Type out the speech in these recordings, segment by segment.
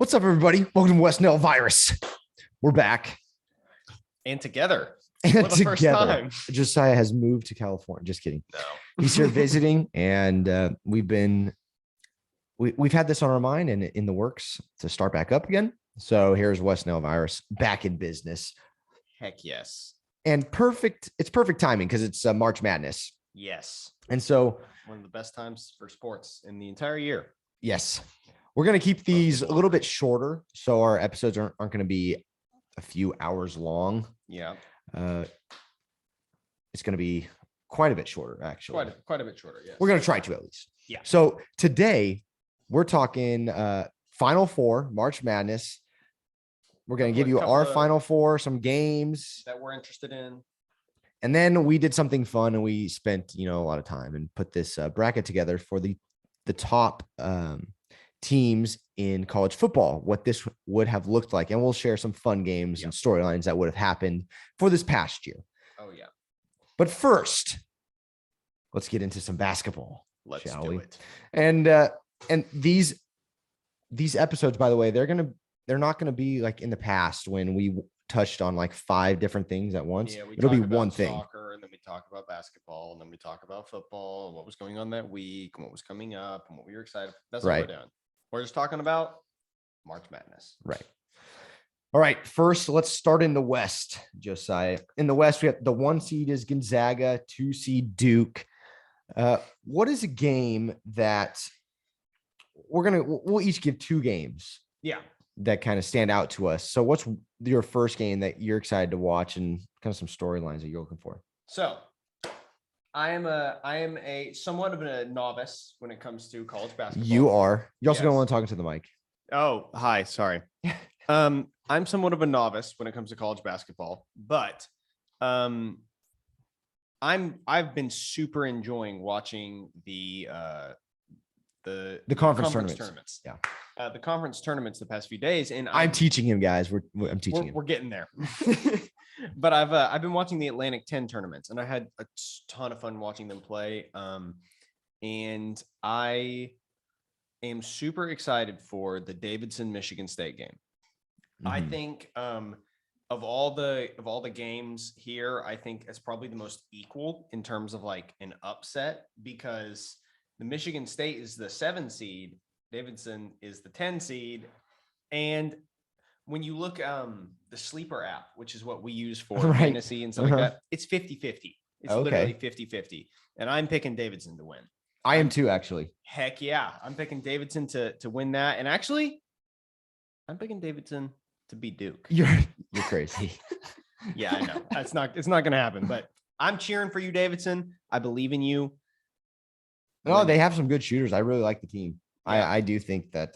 What's up, everybody? Welcome to Nale Virus. We're back. And together. And for the together. first time. Josiah has moved to California. Just kidding. No. He's here visiting, and we've had this on our mind and in the works to start back up again. So here's Nale Virus back in business. Heck yes. And it's perfect timing because it's March Madness. Yes. And so one of the best times for sports in the entire year. Yes. We're going to keep these a little bit shorter, so our episodes aren't going to be a few hours long. Yeah. It's going to be quite a bit shorter, actually. Quite a bit shorter, yes. We're going to try to, at least. Yeah. So today, we're talking Final Four, March Madness. We're going to give you our Final Four, some games that we're interested in. And then we did something fun, and we spent, a lot of time and put this bracket together for the top teams in college football, what this would have looked like. And we'll share some fun games and storylines that would have happened for this past year. Oh, yeah. But first, let's get into some basketball. Let's do it. And these episodes, by the way, they're not gonna be like in the past when we touched on like 5 different things at once. Yeah, it'll be one thing. Soccer, and then we talk about basketball, and then we talk about football, and what was going on that week, and what was coming up, and what we were excited for. That's what we're doing. We're just talking about March Madness. Right. All right. First, let's start in the West, Josiah. In the West, we have the 1 seed is Gonzaga, 2 seed Duke. What is a game that we'll each give 2 games? Yeah. That kind of stand out to us. So what's your first game that you're excited to watch and kind of some storylines that you're looking for? So I am a somewhat of a novice when it comes to college basketball. You are. You also don't want to talk into the mic. Oh, hi. Sorry. I'm somewhat of a novice when it comes to college basketball, but I've been super enjoying watching the conference tournaments. Yeah. The conference tournaments the past few days, and I'm teaching him, guys. I'm teaching him. We're getting there. But I've been watching the Atlantic 10 tournaments, and I had a ton of fun watching them play. And I am super excited for the Davidson Michigan State game. Mm-hmm. I think of all the games here, I think it's probably the most equal in terms of like an upset, because the Michigan State is the 7 seed, Davidson is the 10 seed, and when you look the sleeper app, which is what we use for fantasy and stuff like that, it's 50-50. It's literally 50-50. And I'm picking Davidson to win. I am too, actually. Heck yeah. I'm picking Davidson to win that. And actually, I'm picking Davidson to beat Duke. You're crazy. Yeah, I know. It's not gonna happen, but I'm cheering for you, Davidson. I believe in you. No, they have some good shooters. I really like the team. Yeah. I do think that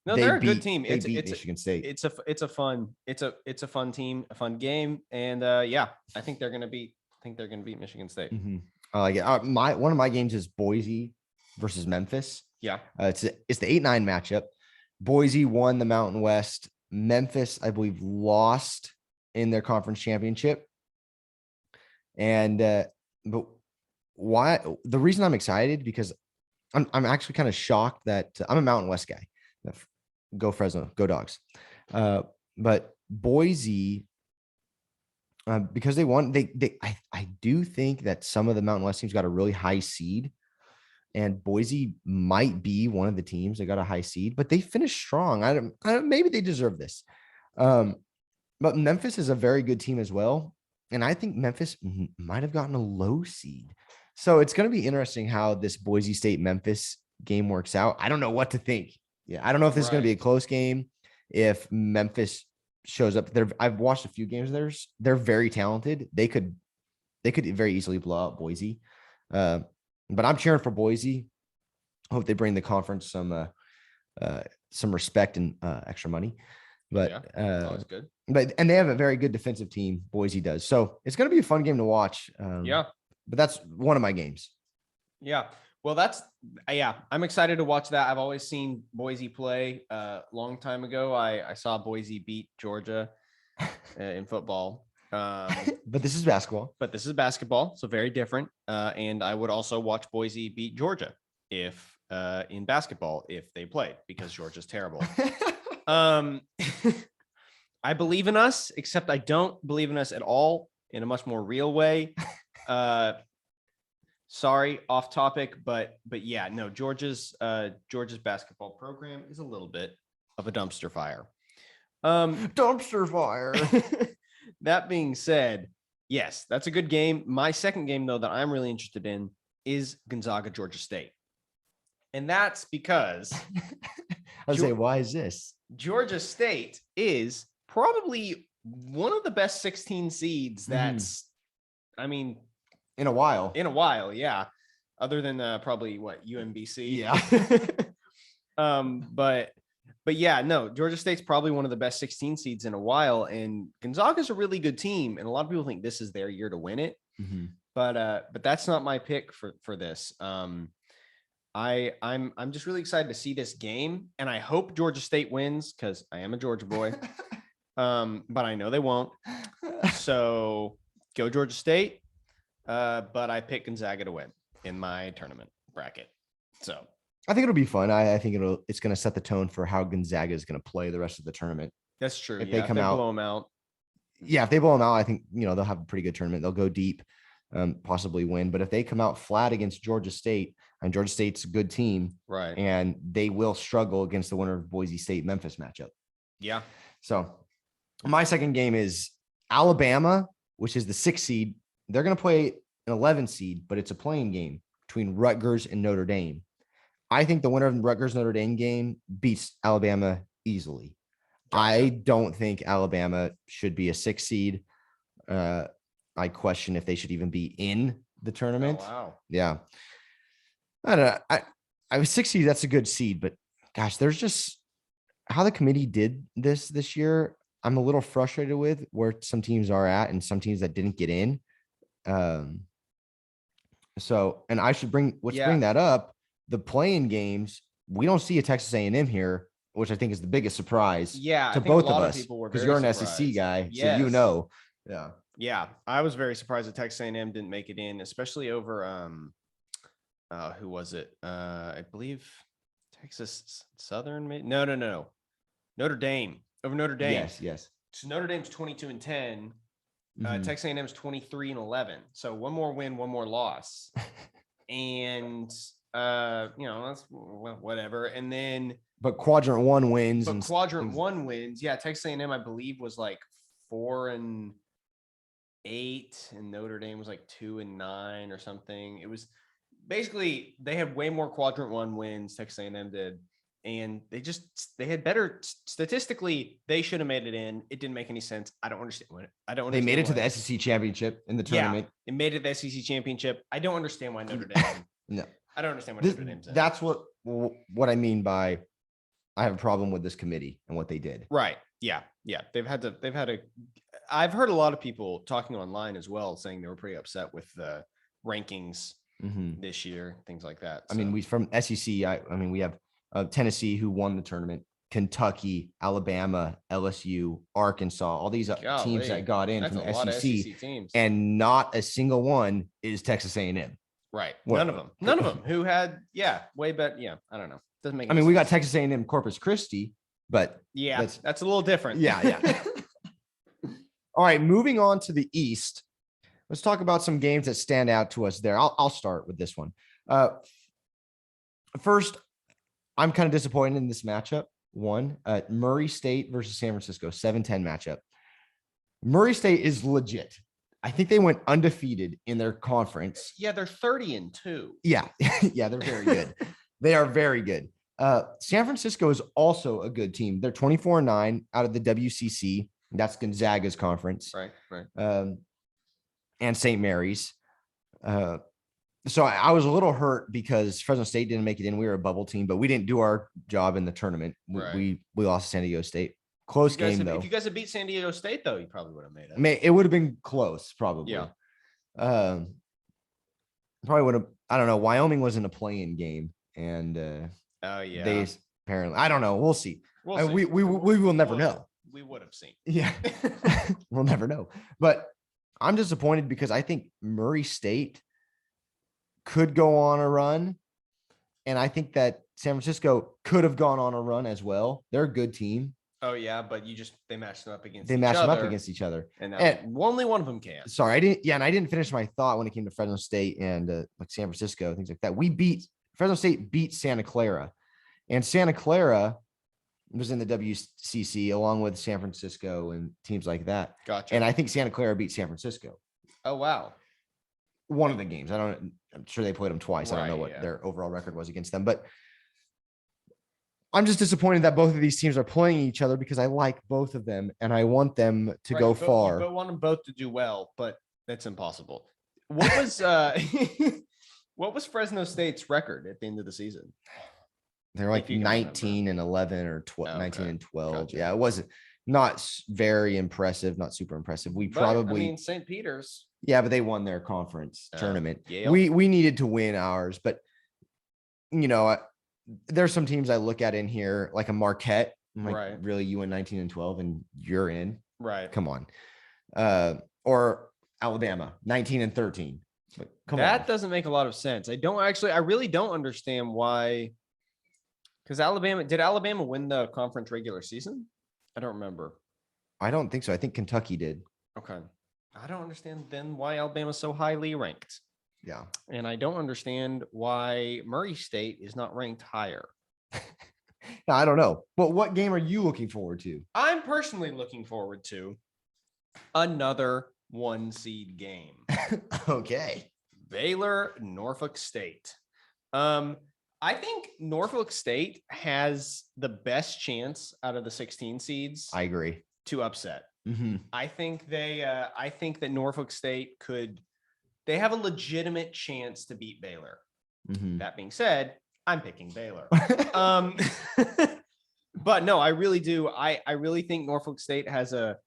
no, they're a good team. It's Michigan State. It's a fun team, a fun game, and I think they're gonna beat Michigan State. Mm-hmm. I like it. One of my games is Boise versus Memphis. Yeah, it's the 8-9 matchup. Boise won the Mountain West. Memphis, I believe, lost in their conference championship. And but why? The reason I'm excited, because I'm actually kind of shocked that I'm a Mountain West guy. Go Fresno, go Dogs. But Boise, because they won, I do think that some of the Mountain West teams got a really high seed, and Boise might be one of the teams that got a high seed, but they finished strong. I don't maybe they deserve this. But Memphis is a very good team as well, and I think Memphis might have gotten a low seed. So it's going to be interesting how this Boise State Memphis game works out. I don't know what to think. Yeah, I don't know if this is going to be a close game. If Memphis shows up there, I've watched a few games. They're very talented. They could very easily blow out Boise. But I'm cheering for Boise. I hope they bring the conference some respect and extra money. But always good. And they have a very good defensive team. Boise does. So it's going to be a fun game to watch. But that's one of my games. Yeah. Well, I'm excited to watch that. I've always seen Boise play. Long time ago, I saw Boise beat Georgia in football. But this is basketball. So very different. And I would also watch Boise beat Georgia in basketball if they played, because Georgia's terrible. I believe in us, except I don't believe in us at all in a much more real way. Sorry, off topic, but yeah, no, Georgia's basketball program is a little bit of a dumpster fire. Dumpster fire. That being said, yes, that's a good game. My second game, though, that I'm really interested in is Gonzaga, Georgia State. And that's because I was say, why is this? Georgia State is probably one of the best 16 seeds that's, I mean, in a while. Yeah. Other than probably what, UMBC. Yeah. But yeah, no, Georgia State's probably one of the best 16 seeds in a while. And Gonzaga's a really good team. And a lot of people think this is their year to win it. But that's not my pick for this. I'm just really excited to see this game, and I hope Georgia State wins because I am a Georgia boy. But I know they won't. So go Georgia State. But I pick Gonzaga to win in my tournament bracket. So I think it'll be fun. I think it's going to set the tone for how Gonzaga is going to play the rest of the tournament. That's true. If they blow them out. Yeah, if they blow them out, I think they'll have a pretty good tournament. They'll go deep, possibly win. But if they come out flat against Georgia State, and Georgia State's a good team, right, and they will struggle against the winner of Boise State Memphis matchup. Yeah. So my second game is Alabama, which is the 6th seed. They're going to play an 11 seed, but it's a playing game between Rutgers and Notre Dame. I think the winner of the Rutgers-Notre Dame game beats Alabama easily. Gotcha. I don't think Alabama should be a 6th seed. I question if they should even be in the tournament. Oh, wow. Yeah. I don't know. I was 6 seed. That's a good seed, but gosh, there's just how the committee did this year. I'm a little frustrated with where some teams are at and some teams that didn't get in. So, and I should bring that up. The playing games, we don't see a Texas A&M here, which I think is the biggest surprise to both of us, because you're an SEC guy. Yes. So, Yeah. I was very surprised that Texas A&M didn't make it in, especially over, who was it? I believe Texas Southern. No. Notre Dame, over Notre Dame. Yes. So Notre Dame's 22-10. Texas A&M's 23-11. So one more win, one more loss. And that's whatever. And then but quadrant 1 wins. Yeah, Texas A&M I believe was like 4-8, and Notre Dame was like 2-9 or something. It was basically they had way more quadrant 1 wins, Texas A&M did. And they had better statistically. They should have made it in. It didn't make any sense. I don't understand. They made it to the SEC championship in the tournament. Yeah, it made it to the SEC championship. I don't understand why Notre Dame. No, I don't understand why Notre Dame's in. That's what I mean by I have a problem with this committee and what they did. Right. Yeah. They've had a. I've heard a lot of people talking online as well saying they were pretty upset with the rankings this year, things like that. So. I mean, from SEC. We have. Tennessee, who won the tournament, Kentucky, Alabama, LSU, Arkansas, all these teams that got in from the SEC, and not a single one is Texas A&M. Right. None of them who had, way better. Yeah. I don't know. Doesn't make sense. We got Texas A&M Corpus Christi, but that's a little different. Yeah. All right. Moving on to the East. Let's talk about some games that stand out to us there. I'll start with this one. First, I'm kind of disappointed in this matchup. Murray State versus San Francisco, 7-10 matchup. Murray State is legit. I think they went undefeated in their conference. Yeah, they're 30-2. Yeah, they're very good. They are very good. San Francisco is also a good team. They're 24-9 out of the WCC. That's Gonzaga's conference. Right. And St. Mary's. So I was a little hurt because Fresno State didn't make it in. We were a bubble team, but we didn't do our job in the tournament. Right. We lost to San Diego State. Close game, though. If you guys had beat San Diego State, though, you probably would have made it. It would have been close, probably. Yeah. Probably would have. I don't know. Wyoming was in a play-in game, and they apparently. I don't know. We'll see. We will never know. We would have seen. Yeah. We'll never know. But I'm disappointed because I think Murray State could go on a run. And I think that San Francisco could have gone on a run as well. They're a good team. Oh yeah, but they matched them up against They each matched them up other, against each other. and And only one of them can. sorry, I didn't. Yeah, and I didn't finish my thought when it came to Fresno State and like San Francisco, things like that. Fresno State beat Santa Clara, and Santa Clara was in the WCC along with San Francisco and teams like that. Gotcha. And I think Santa Clara beat San Francisco. Oh wow. One of the games. I'm sure they played them twice. I don't know Right, what yeah. their overall record was against them, but I'm just disappointed that both of these teams are playing each other because I like both of them and I want them to Right, go you far. want them both to do well, but that's impossible. What was what was Fresno State's record at the end of the season? They're like If you can 19 and 11 or 12, Oh, 19 okay. and 12. Gotcha. Yeah, it wasn't not very impressive, not super impressive. We probably St. Peter's. yeah, but they won their conference tournament. Yale. We needed to win ours, but you know, there's some teams I look at in here, like a Marquette. I'm like, Right. really, you win 19 and 12 and you're in? Right. Come on. Or Alabama, 19 and 13. But come on. That doesn't make a lot of sense. I really don't understand why. Because did Alabama win the conference regular season? I don't remember. I don't think so. I think Kentucky did. Okay. I don't understand then why Alabama's so highly ranked. Yeah. And I don't understand why Murray State is not ranked higher. I don't know. But what game are you looking forward to? I'm personally looking forward to another 1 seed game. Okay. Baylor, Norfolk State. I think Norfolk State has the best chance out of the 16 seeds I agree. to upset. Mm-hmm. I think that Norfolk State they have a legitimate chance to beat Baylor. Mm-hmm. That being said, I'm picking Baylor. But no, I really do. I really think Norfolk State has a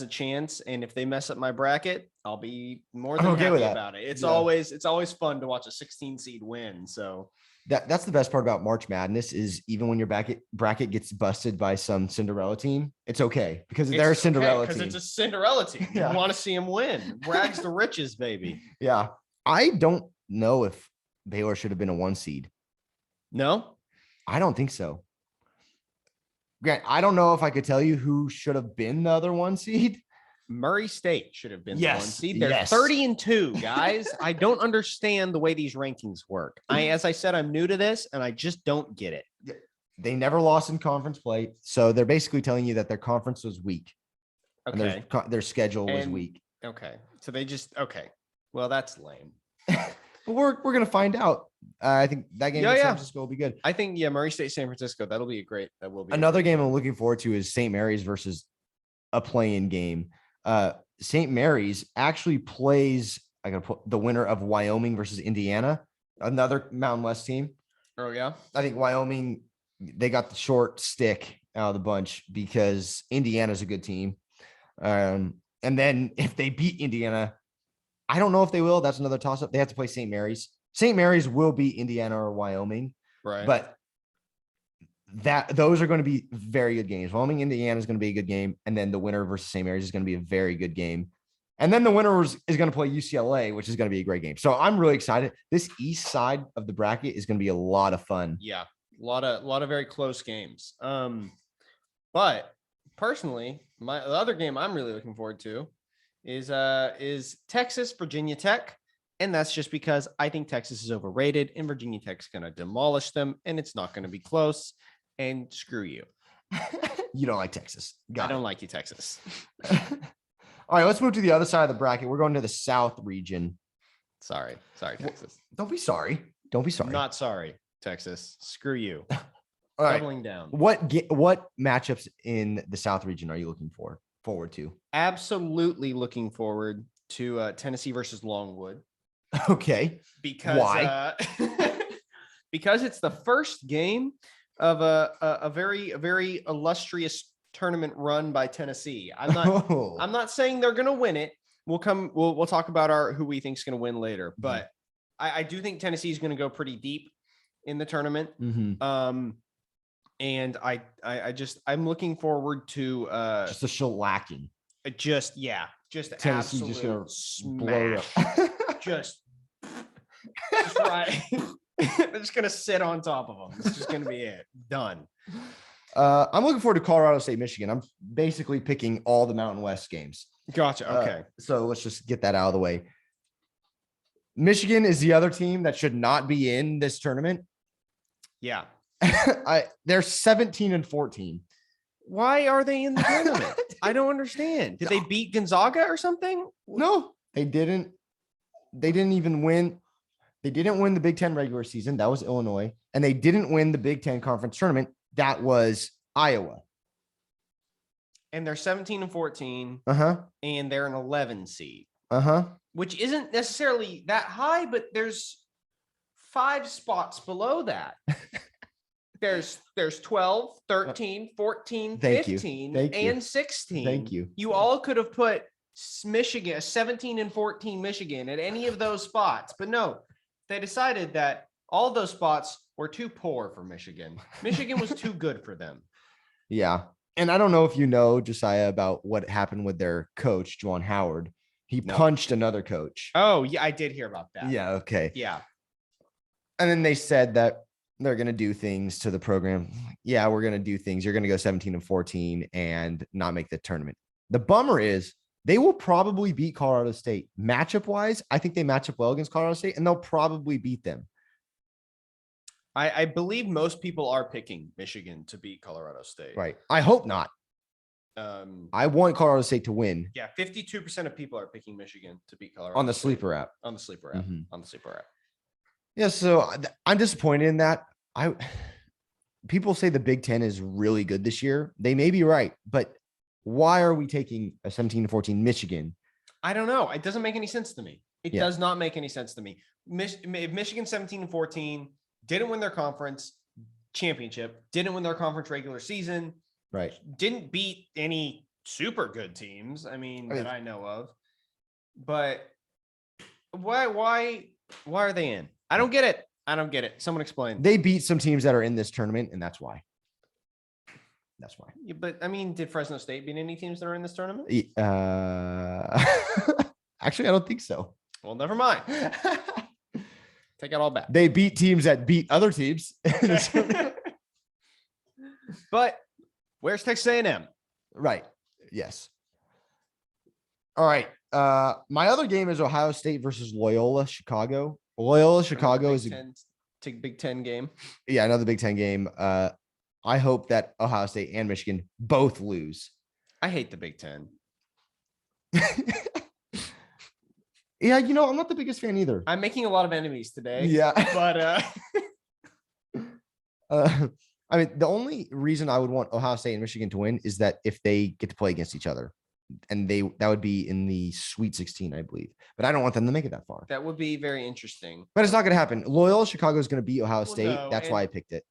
chance, and if they mess up my bracket, I'll be more than okay happy with that. about it. It's Yeah. always fun to watch a 16 seed win. So That's the best part about March Madness is even when your bracket gets busted by some Cinderella team, it's okay because they're a Cinderella because team. it's a Cinderella team. Yeah. You want to see them win. Rags to riches, baby. Yeah. I don't know if Baylor should have been a 1 seed. No, I don't think so. Grant, I don't know if I could tell you who should have been the other 1 seed. Murray State should have been the 1 Yes, seed. They're yes. 30-2, guys. I don't understand the way these rankings work. As I said, I'm new to this and I just don't get it. They never lost in conference play. So they're basically telling you that their conference was weak. Okay. And their schedule was And- weak. Okay. So okay. Well, that's lame. But we're going to find out. I think that game in San Francisco will be good. I think, Murray State, San Francisco, that will be a great Another game I'm looking forward to is St. Mary's versus a play-in game. St. Mary's actually plays, I gotta put the winner of Wyoming versus Indiana, another Mountain West team. Oh, yeah. I think Wyoming, they got the short stick out of the bunch because Indiana's a good team. And then if they beat Indiana, I don't know if they will. That's another toss-up. They have to play St. Mary's. St. Mary's will beat Indiana or Wyoming. Right. But those are going to be very good games. Wyoming, Indiana is going to be a good game. And then the winner versus St. Mary's is going to be a very good game. And then the winner is going to play UCLA, which is going to be a great game. So I'm really excited. This east side of the bracket is going to be a lot of fun. Yeah. A lot of very close games. But personally, the other game I'm really looking forward to is Texas, Virginia Tech. And that's just because I think Texas is overrated and Virginia Tech's going to demolish them and it's not going to be close. And screw you. You don't like Texas. I don't like you, Texas. All right, let's move to the other side of the bracket. We're going to the South region. Sorry, Texas. Don't be sorry. Don't be sorry. Not sorry, Texas. Screw you. All right. Doubling down. What matchups in the South region are you looking forward to? Absolutely looking forward to Tennessee versus Longwood. Okay. Because why? Because it's the first game of a very illustrious tournament run by Tennessee. I'm not saying they're gonna win it. We'll talk about who we think is gonna win later, but I do think Tennessee is gonna go pretty deep in the tournament. Mm-hmm. And I'm looking forward to just a shellacking. Just Tennessee absolute just gonna smash. blow it up. just right. They're just gonna sit on top of them. It's just gonna be it. Done. I'm looking forward to Colorado State, Michigan. I'm basically picking all the Mountain West games. Gotcha. Okay. So let's just get that out of the way. Michigan is the other team that should not be in this tournament. Yeah. They're 17-14. Why are they in the tournament? I don't understand. Did they beat Gonzaga or something? No, they didn't. They didn't even win. They didn't win the Big Ten regular season. That was Illinois. And they didn't win the Big Ten conference tournament. That was Iowa. And they're 17-14. Uh-huh. And they're an 11 seed. Uh-huh. Which isn't necessarily that high, but there's 5 spots below that. There's 12, 13, 14, Thank 15, you. and 16. Thank you. You all could have put Michigan, 17-14 Michigan at any of those spots. But no, they decided that all of those spots were too poor for Michigan. Michigan was too good for them. Yeah. And I don't know if you know, Josiah, about what happened with their coach, Juwan Howard. He punched another coach. Oh, yeah, I did hear about that. Yeah. Okay. Yeah. And then they said that they're going to do things to the program. Yeah, we're going to do things. You're going to go 17-14 and not make the tournament. The bummer is they will probably beat Colorado State. Matchup wise, I think they match up well against Colorado State, and they'll probably beat them. I believe most people are picking Michigan to beat Colorado State. Right. I hope not. I want Colorado State to win. Yeah, 52% of people are picking Michigan to beat Colorado on the State. sleeper app. On the sleeper app. Mhm. On the sleeper app. Yeah, so I'm disappointed in that. People say the Big Ten is really good this year. They may be right, but why are we taking a 17-14 Michigan? I don't know. It doesn't make any sense to me. It Yeah. does not make any sense to me. If Michigan 17-14 didn't win their conference championship, didn't win their conference regular season, Right. didn't beat any super good teams, I mean, that I know of. But why are they in? I don't get it. I don't get it. Someone explain. They beat some teams that are in this tournament, and that's why. That's why. Yeah, but I mean, did Fresno State beat any teams that are in this tournament? Actually, I don't think so. Well, never mind. Take it all back. They beat teams that beat other teams. But where's Texas A&M? Right. Yes. All right. My other game is Ohio State versus Loyola Chicago. Loyola Chicago is a Big Ten game. Yeah, another Big Ten game. I hope that Ohio State and Michigan both lose. I hate the Big Ten. Yeah, I'm not the biggest fan either. I'm making a lot of enemies today. Yeah. But I mean, the only reason I would want Ohio State and Michigan to win is that if they get to play against each other, and that would be in the Sweet 16, I believe. But I don't want them to make it that far. That would be very interesting. But it's not going to happen. Loyola Chicago is going to beat Ohio State. No, That's why I picked it.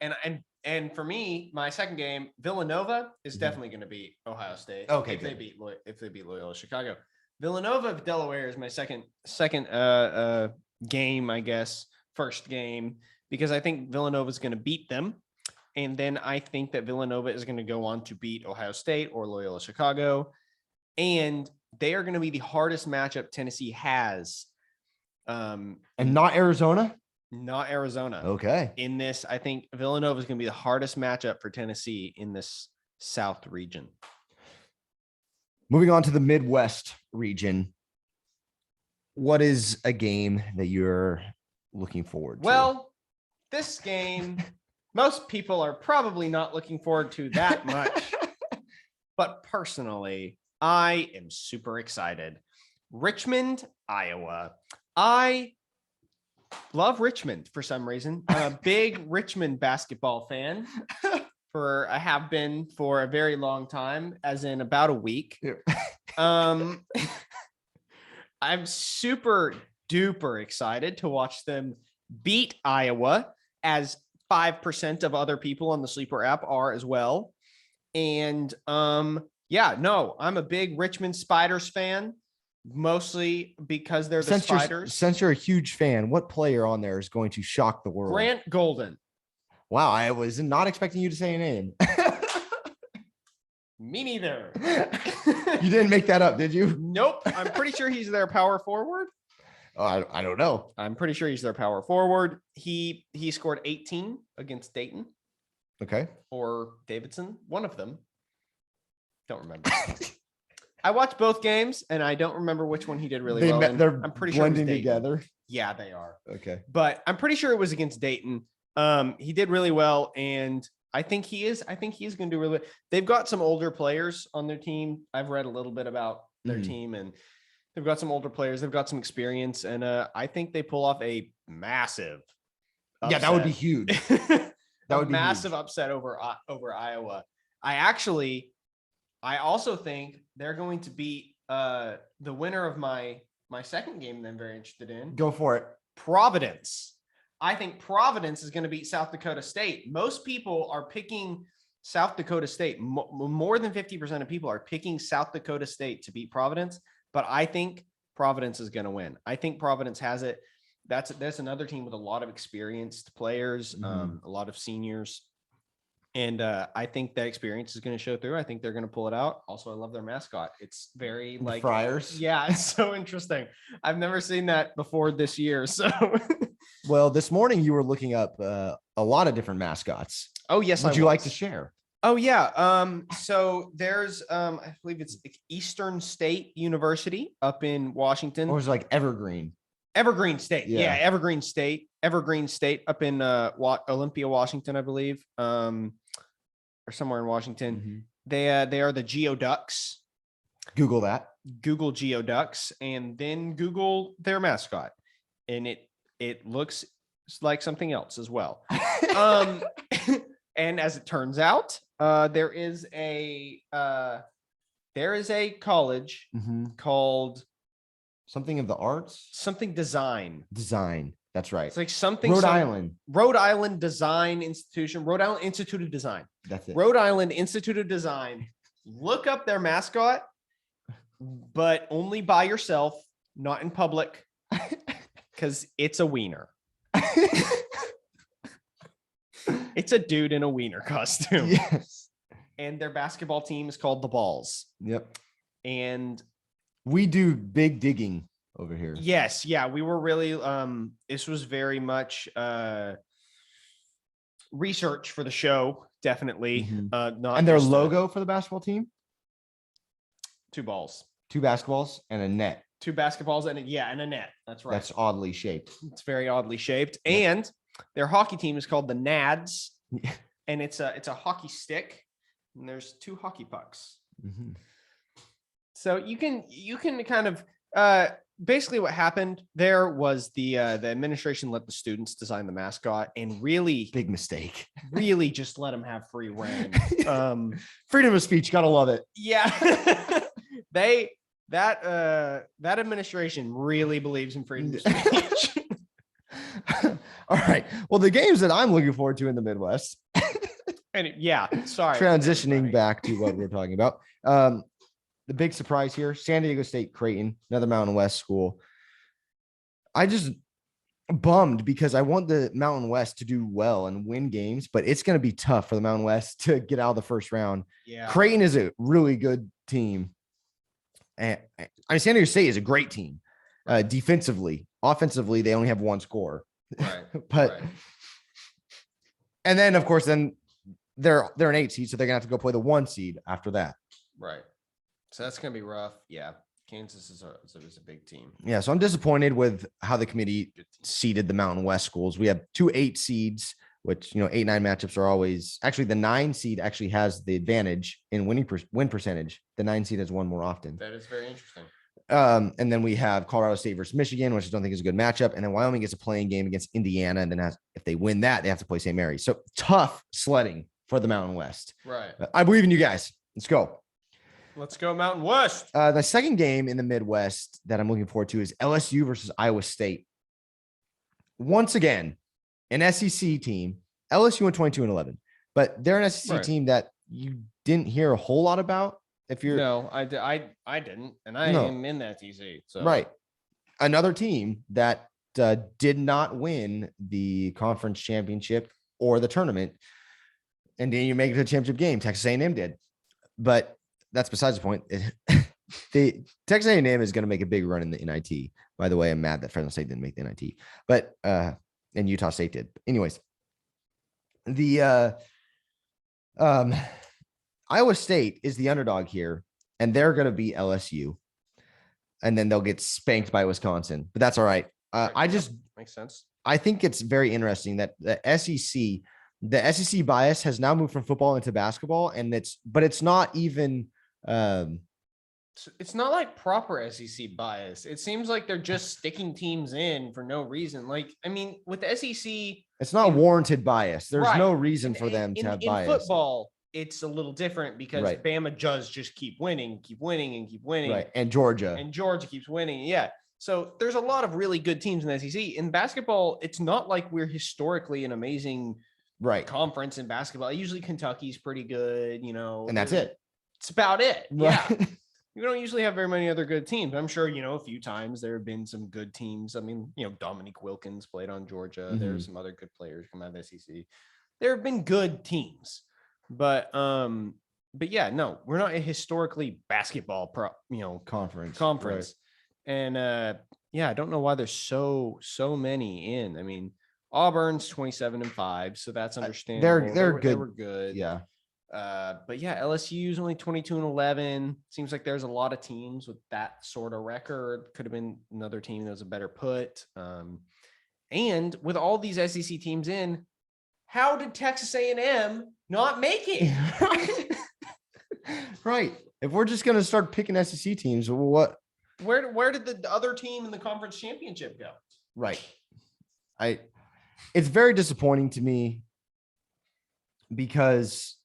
And for me, my second game, Villanova is definitely going to beat Ohio State. Okay, if good. they beat Loyola Chicago. Villanova of Delaware is my second game, I guess, first game, because I think Villanova is going to beat them. And then I think that Villanova is going to go on to beat Ohio State or Loyola Chicago. And they are going to be the hardest matchup Tennessee has. And not Arizona? Not Arizona. Okay. In this, I think Villanova is going to be the hardest matchup for Tennessee in this South region. Moving on to the Midwest region. What is a game that you're looking forward to? Well, this game, most people are probably not looking forward to that much. But personally, I am super excited. Richmond, Iowa. I love Richmond for some reason. I'm a big Richmond basketball fan. I have been for a very long time, as in about a week. I'm super duper excited to watch them beat Iowa, as 5% of other people on the sleeper app are as well. And I'm a big Richmond Spiders fan, mostly because they're the Spiders. Since you're a huge fan, what player on there is going to shock the world? Grant Golden. Wow, I was not expecting you to say a name. Me neither. You didn't make that up, did you? Nope. I'm pretty sure he's their power forward. I don't know. I'm pretty sure he's their power forward. He scored 18 against Dayton Okay. or Davidson, one of them. Don't remember. I watched both games, and I don't remember which one he did really well. They're I'm pretty sure it was blending Dayton. together. Yeah, they are. Okay. But I'm pretty sure it was against Dayton. He did really well, and I think he is going to do really well. They've got some older players on their team. I've read a little bit about their team, and they've got some older players. They've got some experience, and I think they pull off a massive upset. Yeah, that would be huge. That would be massive huge. upset over Iowa. I also think they're going to beat the winner of my second game that I'm very interested in. Go for it. Providence. I think Providence is going to beat South Dakota State. Most people are picking South Dakota State. More than 50% of people are picking South Dakota State to beat Providence, but I think Providence is going to win. I think Providence has it. That's another team with a lot of experienced players, a lot of seniors. And I think that experience is going to show through. I think they're going to pull it out. Also, I love their mascot. It's very like Friars. Yeah, it's so interesting. I've never seen that before this year. So, well, this morning you were looking up a lot of different mascots. Oh yes, would you like to share? Oh yeah. So there's I believe it's Eastern State University up in Washington. Or was it like Evergreen? Evergreen State. Yeah, Evergreen State. Evergreen State up in Olympia, Washington, I believe. Or somewhere in Washington. They are the Geoducks. Google that. Google Geoducks, and then Google their mascot, and it looks like something else as well. And as it turns out, there is a college called something of the arts, something design. That's right. It's like something Rhode Island Design Institution, Rhode Island Institute of Design. That's it. Rhode Island Institute of Design. Look up their mascot, but only by yourself, not in public, because it's a wiener. It's a dude in a wiener costume. Yes. And their basketball team is called the Balls. Yep. And we do big digging over here. Yes. Yeah. We were really, this was very much research for the show. Definitely. Not and their logo for the basketball team? 2 balls. 2 basketballs and a net. 2 basketballs and a net. That's right. That's oddly shaped. It's very oddly shaped. Yep. And their hockey team is called the Nads. And it's a hockey stick. And there's 2 hockey pucks. So you can kind of basically what happened there was the administration let the students design the mascot, and really big mistake. Really just let them have free reign. Freedom of speech, gotta love it. Yeah. that administration really believes in freedom of speech. All right. Well, the games that I'm looking forward to in the Midwest. And sorry. Transitioning back to what we're talking about. The big surprise here, San Diego State Creighton, another Mountain West school. I just bummed because I want the Mountain West to do well and win games, but it's going to be tough for the Mountain West to get out of the first round. Yeah. Creighton is a really good team. And San Diego State is a great team. Defensively, offensively, they only have 1 score. Right. But and then of course, they're an 8 seed, so they're gonna have to go play the 1 seed after that. Right. So that's gonna be rough. Yeah. Kansas is a big team. Yeah. So I'm disappointed with how the committee seeded the Mountain West schools. We have 2 8 seeds, which 8-9 matchups are always actually the 9 seed actually has the advantage in win percentage. The 9 seed has won more often. That is very interesting. And then we have Colorado State versus Michigan, which I don't think is a good matchup. And then Wyoming gets a playing game against Indiana. And then if they win that, they have to play St. Mary's. So tough sledding for the Mountain West. Right. I believe in you guys. Let's go. Let's go Mountain West. The second game in the Midwest that I'm looking forward to is LSU versus Iowa State. Once again, an SEC team. LSU went 22-11, but they're an SEC team that you didn't hear a whole lot about. If you're no, I didn't, and I am in the SEC. So right, another team that did not win the conference championship or the tournament, and then you make it to the championship game. Texas A&M did, but that's besides the point. the Texas A&M is going to make a big run in the NIT. By the way, I'm mad that Fresno State didn't make the NIT, but and Utah State did. Anyways, the Iowa State is the underdog here, and they're going to beat LSU, and then they'll get spanked by Wisconsin. But that's all right. I just makes sense. I think it's very interesting that the SEC bias has now moved from football into basketball, and it's not even. It's not like proper SEC bias. It seems like they're just sticking teams in for no reason. Like, I mean, with the SEC, it's not warranted bias. There's right. no reason for them to have bias. In football, it's a little different because Right. Bama does just keep winning. Right. And Georgia keeps winning. Yeah. So there's a lot of really good teams in the SEC. In basketball, it's not like we're historically an amazing conference in basketball. Usually Kentucky's pretty good, and that's it. It's about it. Right. Yeah. We don't usually have very many other good teams. I'm sure, a few times there have been some good teams. I mean, Dominique Wilkins played on Georgia. Mhm. There's some other good players come out of the SEC. There have been good teams, but yeah, no, we're not a historically basketball conference. Right. And I don't know why there's so many in. I mean, Auburn's 27-5, so that's understandable. They're good. They were good. Yeah. But yeah, LSU's only 22-11. Seems like there's a lot of teams with that sort of record. Could have been another team that was a better put. And with all these SEC teams in, how did Texas A&M not make it? Right. If we're just gonna start picking SEC teams, what? Where did the other team in the conference championship go? Right. It's very disappointing to me because,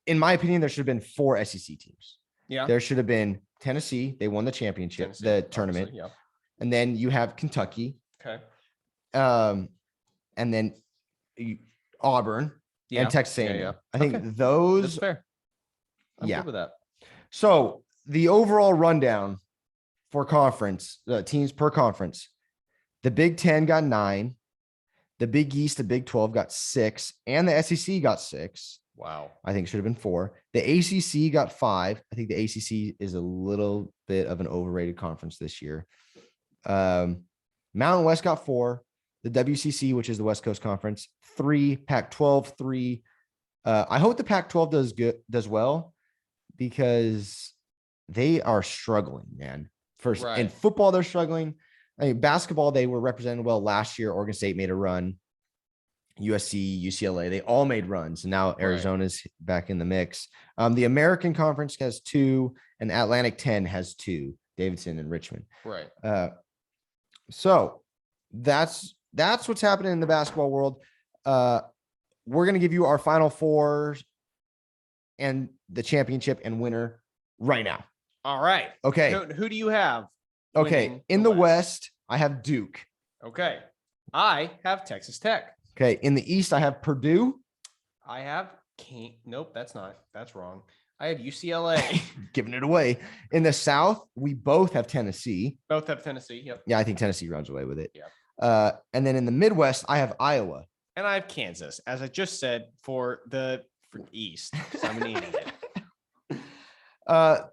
in my opinion, there should have been 4 SEC teams. Yeah. There should have been Tennessee. They won the championship, the tournament. Yeah. And then you have Kentucky. Okay. And then Auburn and Texas A&M. Yeah. I think those. That's fair. I'm good with that. So the overall rundown for conference teams per conference, the Big 10 got 9, the Big East, the Big 12 got 6, and the SEC got 6. Wow. I think it should have been 4. The ACC got 5. I think the ACC is a little bit of an overrated conference this year. Mountain West got 4. The WCC, which is the West Coast Conference, 3. Pac-12, 3. I hope the Pac-12 does well because they are struggling, man. First, in football, they're struggling. I mean, basketball, they were represented well last year. Oregon State made a run. USC, UCLA, they all made runs. And now Arizona's back in the mix. The American Conference has 2, and Atlantic 10 has 2, Davidson and Richmond. Right. So that's what's happening in the basketball world. We're going to give you our Final Four and the championship and winner right now. All right. Okay. Who do you have? Okay. In the West, I have Duke. Okay. I have Texas Tech. Okay. In the East, I have Purdue. I have Nope, that's wrong. I have UCLA. Giving it away. In the South, we both have Tennessee. Both have Tennessee. Yep. Yeah, I think Tennessee runs away with it. Yeah. And then in the Midwest, I have Iowa. And I have Kansas, as I just said, for East. So I'm gonna need it.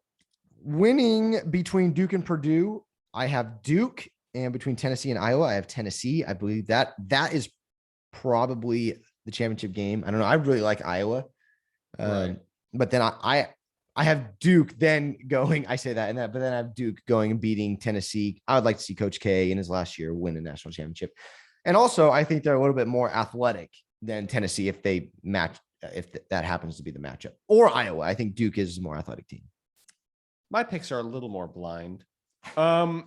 Winning between Duke and Purdue, I have Duke, and between Tennessee and Iowa, I have Tennessee. I believe that is probably the championship game. I don't know. I really like Iowa. But then I have Duke then going, I say that and that, but then I have Duke going and beating Tennessee. I would like to see Coach K in his last year win a national championship. And also I think they're a little bit more athletic than Tennessee if they match, if that happens to be the matchup, or Iowa. I think Duke is a more athletic team. My picks are a little more blind. No,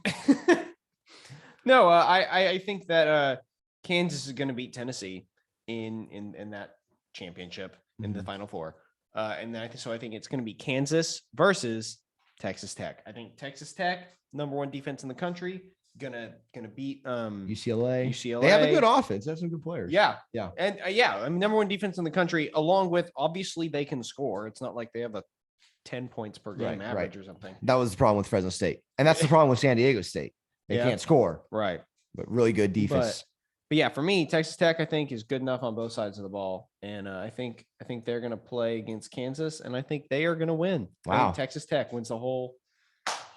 I think that Kansas is going to beat Tennessee in that championship in the Final Four. And then I think it's going to be Kansas versus Texas Tech. I think Texas Tech, number 1 defense in the country, gonna beat UCLA. They have a good offense. They have some good players. Yeah. And I mean, number 1 defense in the country, along with obviously they can score. It's not like they have a 10 points per game average or something. That was the problem with Fresno State, and that's the problem with San Diego State. They can't score. Right. But really good defense. But yeah, for me, Texas Tech, I think, is good enough on both sides of the ball. And I think they're going to play against Kansas, and I think they are going to win. Wow. I think Texas Tech wins the whole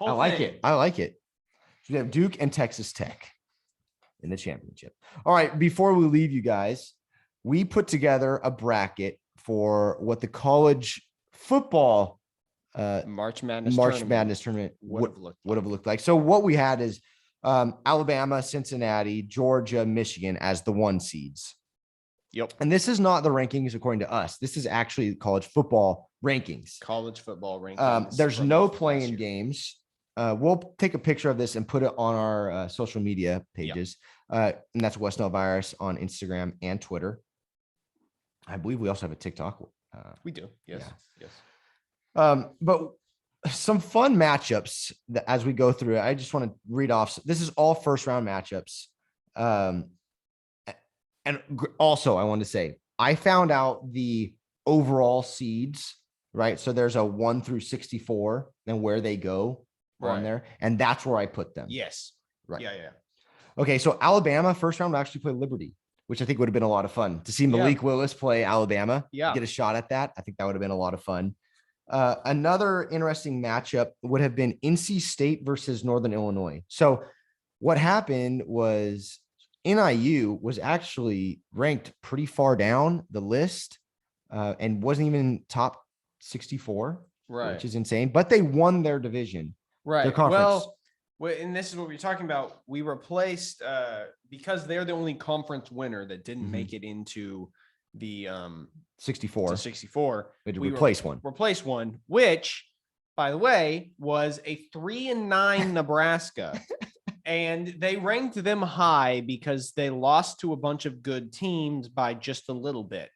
I like it. I like it. We have Duke and Texas Tech in the championship. All right. Before we leave you guys, we put together a bracket for what the college football March Madness tournament would have looked like. So what we had is Alabama, Cincinnati, Georgia, Michigan as the 1 seeds. Yep. And this is not the rankings according to us. This is actually college football rankings. College football rankings. There's no playing games. We'll take a picture of this and put it on our social media pages. Yep. And that's Nale Virus on Instagram and Twitter. I believe we also have a TikTok. We do. Yes. Yeah. Yes. But some fun matchups that as we go through it, I just want to read off. This is all first round matchups. And also I want to say, I found out the overall seeds, right? So there's a 1 through 64 and where they go on there. And that's where I put them. Yes. Right. Yeah. Okay. So Alabama first round will actually play Liberty, which I think would have been a lot of fun to see Malik Willis play Alabama. Get a shot at that. I think that would have been a lot of fun. Another interesting matchup would have been NC State versus Northern Illinois. So what happened was NIU was actually ranked pretty far down the list and wasn't even top 64, which is insane. But they won their division, their conference. Well, and this is what we're talking about. We replaced because they're the only conference winner that didn't make it into the 64. 64. We replaced one. Replace one, which, by the way, was a 3-9 Nebraska. And they ranked them high because they lost to a bunch of good teams by just a little bit.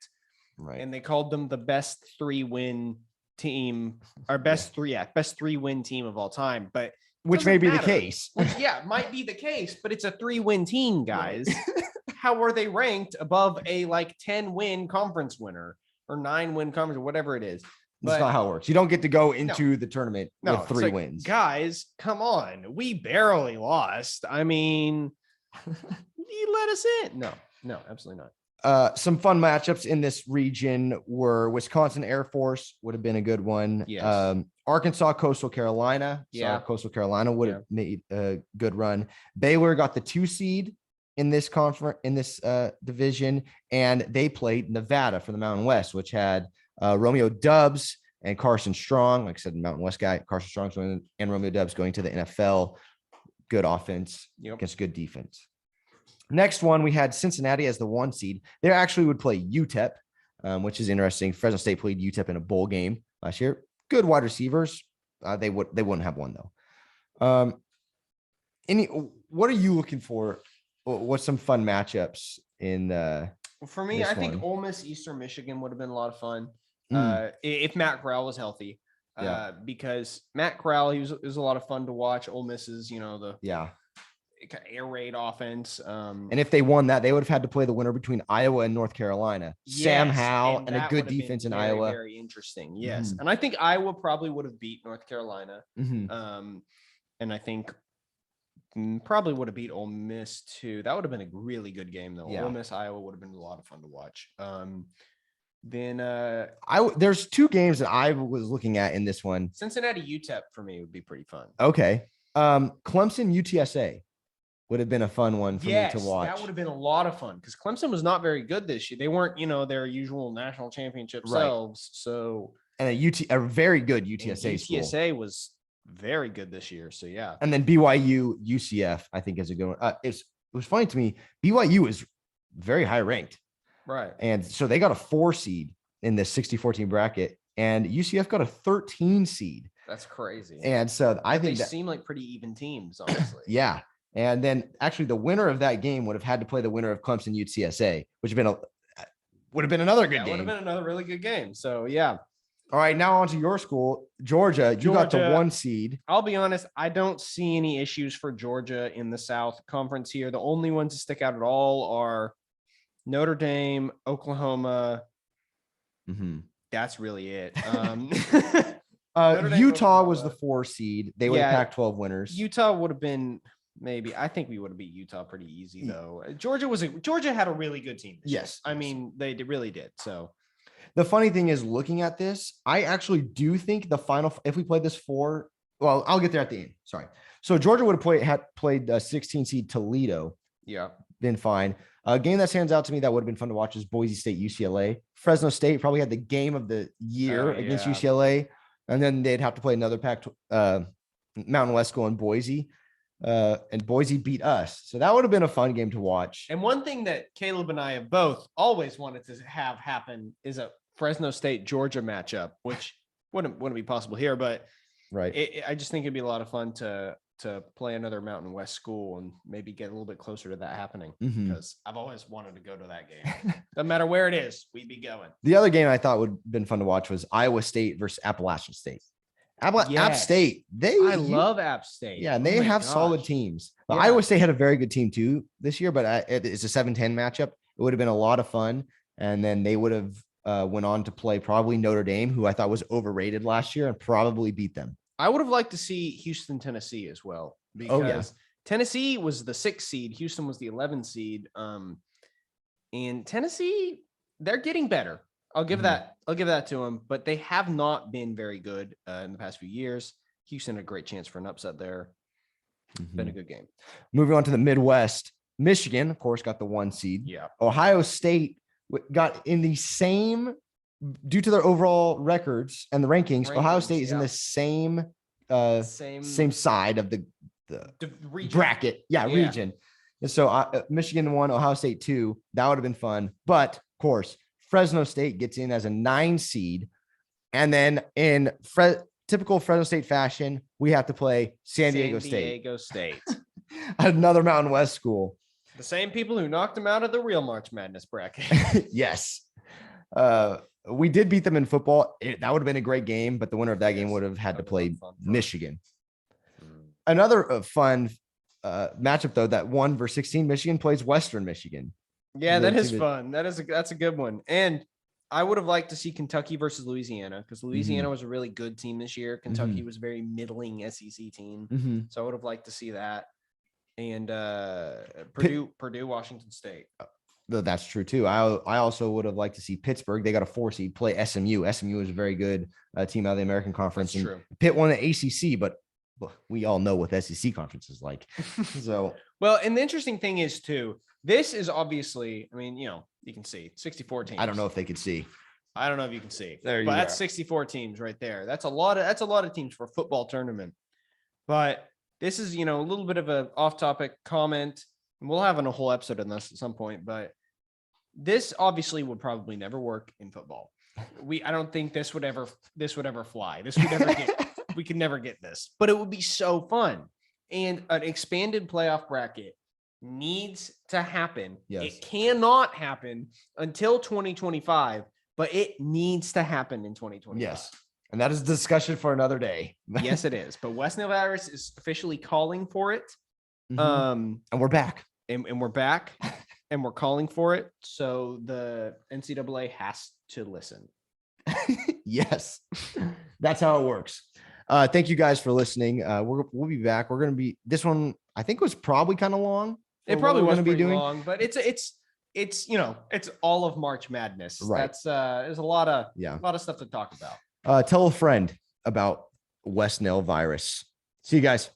Right. And they called them the best 3-win team, or best 3-win team of all time. But which may be the case. It might be the case, but it's a 3-win team, guys. How are they ranked above a 10-win conference winner or 9-win conference or whatever it is? That's not how it works. You don't get to go into the tournament with 3 wins. Guys, come on. We barely lost. I mean, you let us in. No, absolutely not. Some fun matchups in this region were Wisconsin Air Force would have been a good one. Yes. Arkansas, Coastal Carolina. Coastal Carolina would have made a good run. Baylor got the 2 seed in this division, and they played Nevada for the Mountain West, which had Romeo Dubs and Carson Strong. Like I said, the Mountain West guy, Carson Strong and Romeo Dubs going to the NFL. Good offense against good defense. Next one, we had Cincinnati as the 1 seed. They actually would play UTEP, which is interesting. Fresno State played UTEP in a bowl game last year. Good wide receivers. They wouldn't have one though. What are you looking for? What's some fun matchups in for me? I think Ole Miss Eastern Michigan would have been a lot of fun if Matt Corral was healthy. Because Matt Corral, he was a lot of fun to watch. Ole Miss is the air raid offense. And if they won that, they would have had to play the winner between Iowa and North Carolina. Sam Howell and a good defense in Iowa. Very interesting. Yes. And I think Iowa probably would have beat North Carolina. And I think probably would have beat Ole Miss too. That would have been a really good game though. Ole Miss, Iowa would have been a lot of fun to watch. Then there's 2 games that I was looking at in this one. Cincinnati UTEP for me would be pretty fun. Okay. Clemson UTSA would have been a fun one for me to watch. That would have been a lot of fun because Clemson was not very good this year. They weren't, their usual national championship selves. So and a very good UTSA school. UTSA was very good this year. So yeah. And then BYU UCF, I think is a good one. It was funny to me. BYU is very high ranked. Right. And so they got a 4 seed in the 64 team bracket, and UCF got a 13 seed. That's crazy. And so I think they seem like pretty even teams, honestly. Yeah. And then actually the winner of that game would have had to play the winner of Clemson UTSA, which would have been another good game. Would have been another really good game. So yeah. All right, now on to your school, Georgia. You got the 1 seed. I'll be honest, I don't see any issues for Georgia in the South Conference here. The only ones that stick out at all are Notre Dame, Oklahoma. That's really it. Utah was the 4 seed. They were Pac-12 winners. Utah would have been I think we would have beat Utah pretty easy though. Georgia had a really good team. Yes. I mean, they really did. So the funny thing is, looking at this, I actually do think the final, if we played this 4 Well, I'll get there at the end. Sorry. So Georgia would have played 16 seed Toledo. Yeah. Been fine. A game that stands out to me that would have been fun to watch is Boise State UCLA. Fresno State probably had the game of the year against UCLA, and then they'd have to play another Pac Mountain West school in Boise. And Boise beat us. So that would have been a fun game to watch. And one thing that Caleb and I have both always wanted to have happen is a Fresno State Georgia matchup, which wouldn't be possible here, but right. I just think it'd be a lot of fun to play another Mountain West school and maybe get a little bit closer to that happening, because I've always wanted to go to that game. Doesn't matter where it is, we'd be going. The other game I thought would have been fun to watch was Iowa State versus Appalachian State. App State. I love App State. Yeah, and they have solid teams. But Iowa State had a very good team too this year, but it's a 7-10 matchup. It would have been a lot of fun. And then they would have went on to play probably Notre Dame, who I thought was overrated last year, and probably beat them. I would have liked to see Houston, Tennessee as well, because Tennessee was the 6th seed. Houston was the 11th seed. And Tennessee, they're getting better. I'll give that to them, but they have not been very good in the past few years. Houston had a great chance for an upset there. Been a good game. Moving on to the Midwest, Michigan, of course, got the 1 seed. Yeah. Ohio State got in the same, due to their overall records and the rankings, Ohio State is in the same side of the region. Bracket. Region. And so Michigan 1, Ohio State 2. That would have been fun. But of course, Fresno State gets in as a 9 seed. And then in typical Fresno State fashion, we have to play San Diego State. Another Mountain West school. The same people who knocked them out of the real March Madness bracket. Yes. We did beat them in football. That would have been a great game, but the winner of that game would have had to play Michigan. Another fun matchup, though, that 1 versus 16, Michigan plays Western Michigan. Yeah, that is fun. That's a good one. And I would have liked to see Kentucky versus Louisiana, because Louisiana was a really good team this year. Kentucky was a very middling SEC team. So I would have liked to see that. And Purdue, Washington State. That's true too. I also would have liked to see Pittsburgh. They got a 4 seed play SMU. SMU is a very good team out of the American Conference. That's true. Pitt won the ACC, but we all know what the SEC conference is like. So well, and the interesting thing is too, this is obviously, I mean, you can see 64 teams. I don't know if they could see. I don't know if you can see. But that's 64 teams right there. That's a lot of teams for a football tournament. But this is, a little bit of an off-topic comment, and we'll have a whole episode on this at some point, but this obviously would probably never work in football. I don't think this would ever fly. This would never we could never get this, but it would be so fun. And an expanded playoff bracket needs to happen. Yes. It cannot happen until 2025, but it needs to happen in 2025. Yes. And that is a discussion for another day. Yes, it is. But Nale Virus is officially calling for it. And we're back. And we're back. And we're calling for it. So the NCAA has to listen. Yes. That's how it works. Thank you guys for listening. We'll be back. We're going to be, this one, I think was probably kind of long. It probably was pretty long, but it's all of March Madness. Right. That's there's a lot of stuff to talk about. Tell a friend about Nale Virus. See you guys.